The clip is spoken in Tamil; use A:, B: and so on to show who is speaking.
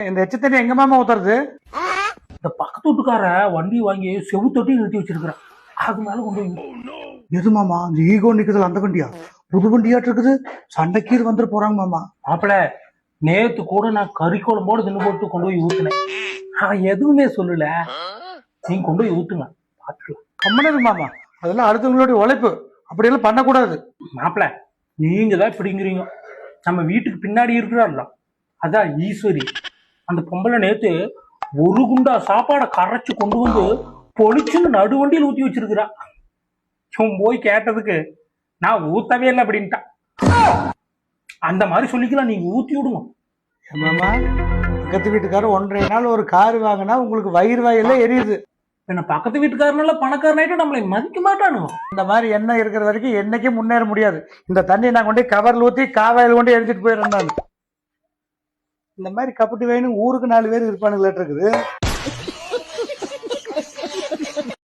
A: இந்த எச்ச தண்ணி எங்க மாமா ஊத்துறது?
B: இந்த பக்கத்து வீட்டுக்கார வண்டி வாங்கி செவுத்தொட்டி நிறுத்தி வச்சிருக்கிறான். அது மேல கொண்டு போய்
A: எது மாமா இந்த ஈகோ நிக்குதுல அந்த வண்டியா? புது வண்டியாட்டு இருக்குது. சண்டைக்கீர் வந்துட்டு போறாங்க மாமா.
B: மாப்பிள, நேத்து கூட நான் கறி குழம்போடு தின்னு போட்டு கொண்டு போய் ஊத்துனேன். அவன் எதுவுமே சொல்லல. நீங்க கொண்டு போய் ஊத்துங்க, பாத்துக்கலாம்.
A: கம்மனது மாமா, அதெல்லாம் அடுத்தவங்களுடைய உழைப்பு, அப்படியெல்லாம் பண்ணக்கூடாது.
B: மாப்பிள, நீங்க தான் இப்படிங்கிறீங்க. நம்ம வீட்டுக்கு பின்னாடி இருக்கிறார்ல, அதான் ஈஸ்வரி. அந்த பொம்பளை நேத்து ஒரு குண்டா சாப்பாடை கரைச்சு கொண்டு வந்து பொழிச்சுன்னு நடு வண்டியில் ஊத்தி வச்சிருக்கிறா. இவன் போய் கேட்டதுக்கு நான் ஊத்தவே இல்லை அப்படின்ட்டான். அந்த மாதிரி சொல்லிக்கலாம், நீங்க ஊத்தி விடுங்க.
A: மாமா, பக்கத்து வீட்டுக்காரர் 1.5 நாள் ஒரு கார் வாங்கினா உங்களுக்கு வயிறு வாயெல்லாம் எரியுது.
B: என்ன பக்கத்து வீட்டுக்காரனால பணக்காரனாயிட்டு நம்மளை மதிக்க மாட்டானுங்க.
A: இந்த மாதிரி எண்ணெய் இருக்கிற வரைக்கும் என்னைக்கும் முன்னேற முடியாது. இந்த தண்ணி நான் கொண்டு கவர்ல ஊத்தி காவாயில் கொண்டு எடுத்துட்டு போயிடுறேன். நான் இந்த மாதிரி கப்பட்டு வேணும் ஊருக்கு 4 பேர் இருப்பானுங்களாட்டு இருக்குது.